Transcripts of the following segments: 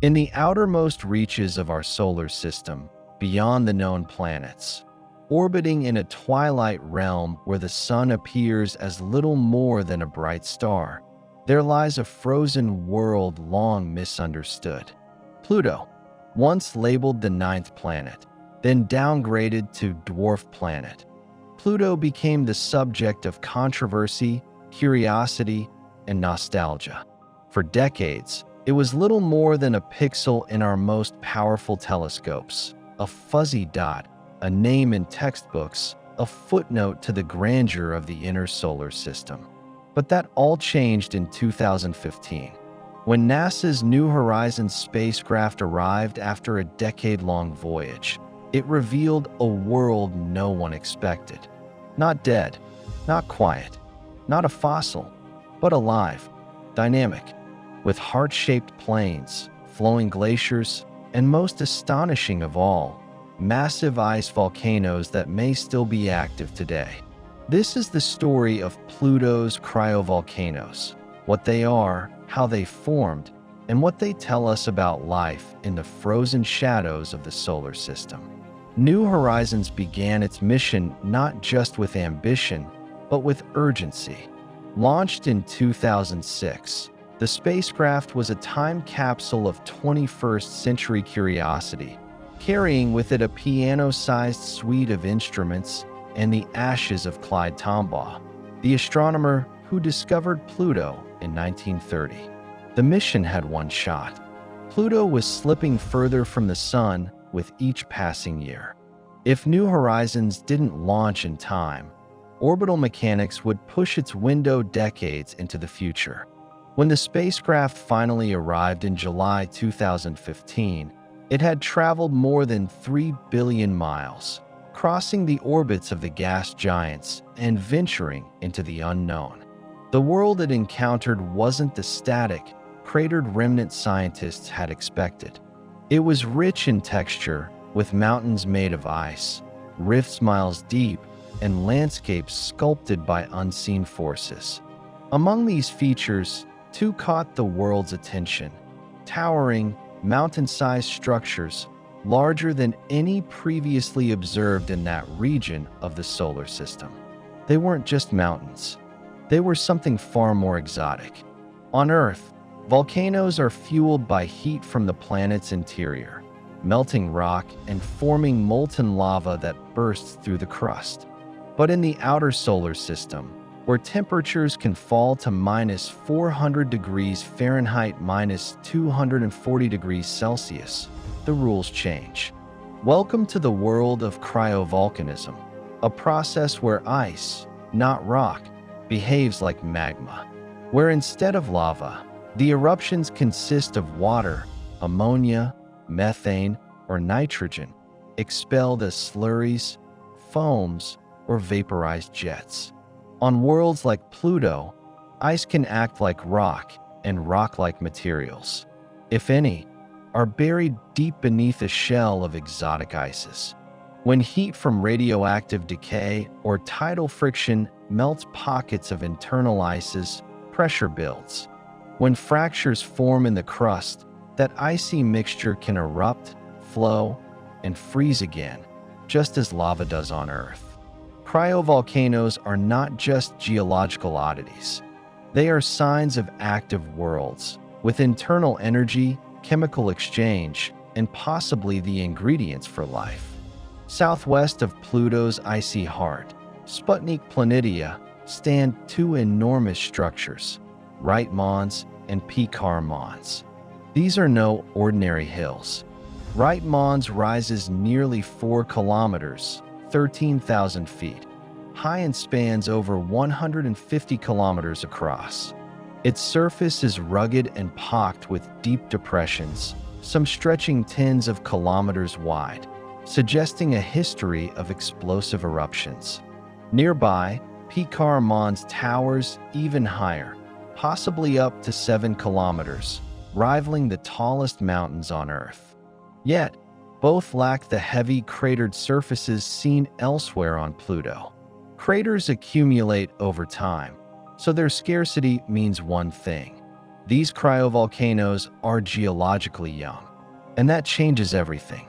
In the outermost reaches of our solar system, beyond the known planets, orbiting in a twilight realm where the sun appears as little more than a bright star, there lies a frozen world long misunderstood. Pluto, once labeled the ninth planet, then downgraded to dwarf planet. Pluto became the subject of controversy, curiosity, and nostalgia. For decades, it was little more than a pixel in our most powerful telescopes, a fuzzy dot, a name in textbooks, a footnote to the grandeur of the inner solar system. But that all changed in 2015, when NASA's New Horizons spacecraft arrived after a decade-long voyage. It revealed a world no one expected. Not dead, not quiet, not a fossil, but alive, dynamic, with heart-shaped plains, flowing glaciers, and most astonishing of all, massive ice volcanoes that may still be active today. This is the story of Pluto's cryovolcanoes, what they are, how they formed, and what they tell us about life in the frozen shadows of the solar system. New Horizons began its mission not just with ambition, but with urgency. Launched in 2006, the spacecraft was a time capsule of 21st century curiosity, carrying with it a piano-sized suite of instruments and the ashes of Clyde Tombaugh, the astronomer who discovered Pluto in 1930. The mission had one shot. Pluto was slipping further from the sun with each passing year. If New Horizons didn't launch in time, orbital mechanics would push its window decades into the future. When the spacecraft finally arrived in July 2015, it had traveled more than 3 billion miles, crossing the orbits of the gas giants and venturing into the unknown. The world it encountered wasn't the static, cratered remnant scientists had expected. It was rich in texture, with mountains made of ice, rifts miles deep, and landscapes sculpted by unseen forces. Among these features, two caught the world's attention: towering, mountain-sized structures, larger than any previously observed in that region of the solar system. They weren't just mountains. They were something far more exotic. On Earth, volcanoes are fueled by heat from the planet's interior, melting rock and forming molten lava that bursts through the crust. But in the outer solar system, where temperatures can fall to minus 400 degrees Fahrenheit, minus 240 degrees Celsius, the rules change. Welcome to the world of cryovolcanism, a process where ice, not rock, behaves like magma, where instead of lava, the eruptions consist of water, ammonia, methane, or nitrogen, expelled as slurries, foams, or vaporized jets. On worlds like Pluto, ice can act like rock, and rock-like materials, if any, are buried deep beneath a shell of exotic ices. When heat from radioactive decay or tidal friction melts pockets of internal ices, pressure builds. When fractures form in the crust, that icy mixture can erupt, flow, and freeze again, just as lava does on Earth. Cryovolcanoes are not just geological oddities. They are signs of active worlds, with internal energy, chemical exchange, and possibly the ingredients for life. Southwest of Pluto's icy heart, Sputnik Planitia, stand two enormous structures, Wright Mons and Picard Mons. These are no ordinary hills. Wright Mons rises nearly 4 kilometers, 13,000 feet, high and spans over 150 kilometers across. Its surface is rugged and pocked with deep depressions, some stretching tens of kilometers wide, suggesting a history of explosive eruptions. Nearby, Picard Mons towers even higher, possibly up to 7 kilometers, rivaling the tallest mountains on Earth. Yet, both lack the heavy cratered surfaces seen elsewhere on Pluto. Craters accumulate over time, so their scarcity means one thing: These cryovolcanoes are geologically young, and that changes everything.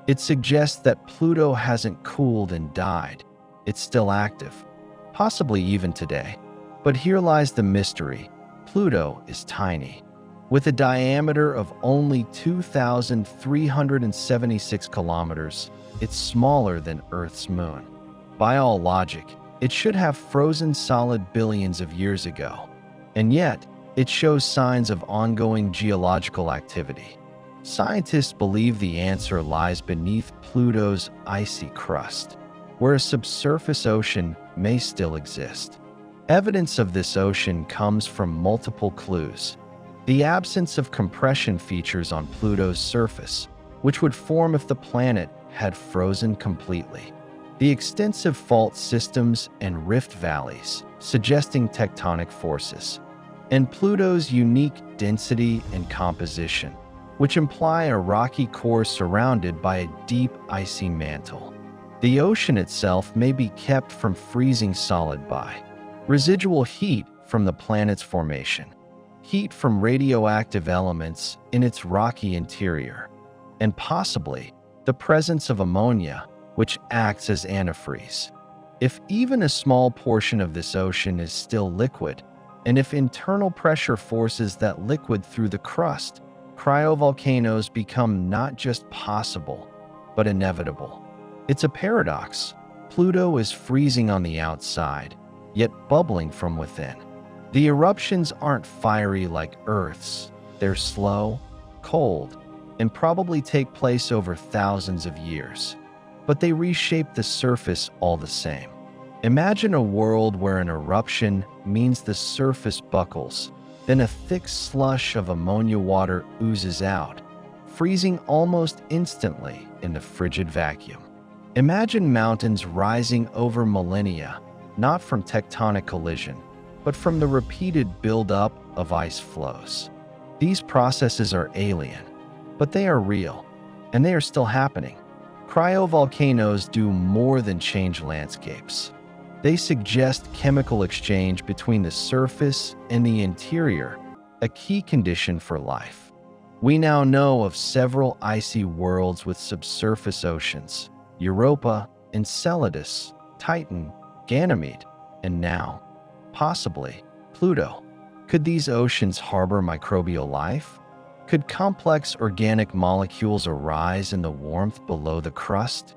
It suggests that Pluto hasn't cooled and died. It's still active, possibly even today. But here lies the mystery. Pluto is tiny. With a diameter of only 2,376 kilometers, it's smaller than Earth's moon. By all logic, it should have frozen solid billions of years ago. And yet, it shows signs of ongoing geological activity. Scientists believe the answer lies beneath Pluto's icy crust, where a subsurface ocean may still exist. Evidence of this ocean comes from multiple clues. The absence of compression features on Pluto's surface, which would form if the planet had frozen completely. The extensive fault systems and rift valleys, suggesting tectonic forces. And Pluto's unique density and composition, which imply a rocky core surrounded by a deep icy mantle. The ocean itself may be kept from freezing solid by residual heat from the planet's formation, heat from radioactive elements in its rocky interior, and possibly the presence of ammonia, which acts as antifreeze. If even a small portion of this ocean is still liquid, and if internal pressure forces that liquid through the crust, cryovolcanoes become not just possible, but inevitable. It's a paradox. Pluto is freezing on the outside, yet bubbling from within. The eruptions aren't fiery like Earth's. They're slow, cold, and probably take place over thousands of years. But they reshape the surface all the same. Imagine a world where an eruption means the surface buckles, then a thick slush of ammonia water oozes out, freezing almost instantly in the frigid vacuum. Imagine mountains rising over millennia, not from tectonic collision, but from the repeated buildup of ice flows. These processes are alien, but they are real, and they are still happening. Cryovolcanoes do more than change landscapes. They suggest chemical exchange between the surface and the interior, a key condition for life. We now know of several icy worlds with subsurface oceans: Europa, Enceladus, Titan, Ganymede, and now, possibly, Pluto. Could these oceans harbor microbial life? Could complex organic molecules arise in the warmth below the crust?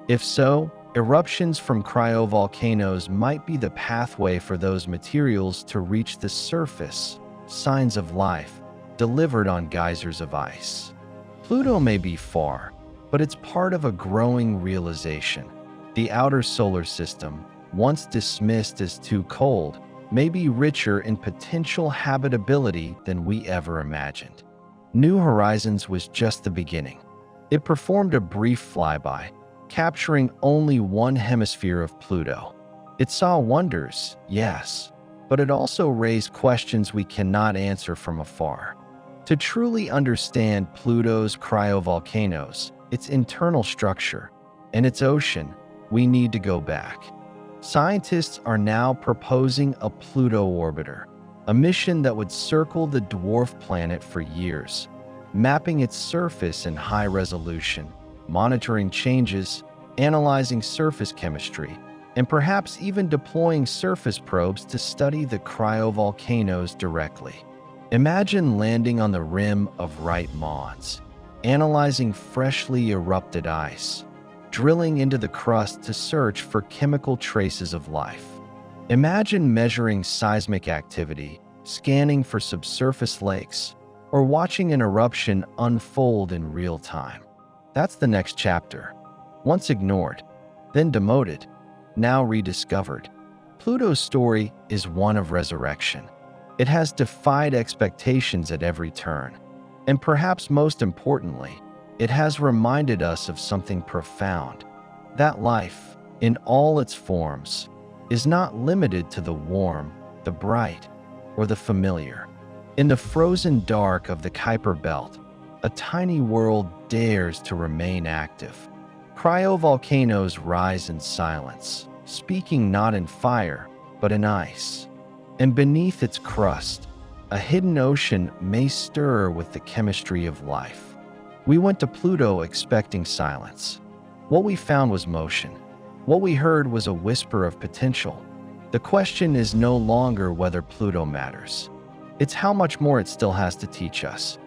If so, eruptions from cryovolcanoes might be the pathway for those materials to reach the surface, signs of life, delivered on geysers of ice. Pluto may be far, but it's part of a growing realization. The outer solar system, once dismissed as too cold, may be richer in potential habitability than we ever imagined. New Horizons was just the beginning. It performed a brief flyby, capturing only one hemisphere of Pluto. It saw wonders, yes, but it also raised questions we cannot answer from afar. To truly understand Pluto's cryovolcanoes, its internal structure, and its ocean, we need to go back. Scientists are now proposing a Pluto orbiter, a mission that would circle the dwarf planet for years, mapping its surface in high resolution, monitoring changes, analyzing surface chemistry, and perhaps even deploying surface probes to study the cryovolcanoes directly. Imagine landing on the rim of Right Mons, analyzing freshly erupted ice, drilling into the crust to search for chemical traces of life. Imagine measuring seismic activity, scanning for subsurface lakes, or watching an eruption unfold in real time. That's the next chapter. Once ignored, then demoted, now rediscovered. Pluto's story is one of resurrection. It has defied expectations at every turn. And perhaps most importantly, it has reminded us of something profound: that life, in all its forms, is not limited to the warm, the bright, or the familiar. In the frozen dark of the Kuiper Belt, a tiny world dares to remain active. Cryovolcanoes rise in silence, speaking not in fire, but in ice. And beneath its crust, A hidden ocean may stir with the chemistry of life. We went to Pluto expecting silence. What we found was motion. What we heard was a whisper of potential. The question is no longer whether Pluto matters. It's how much more it still has to teach us.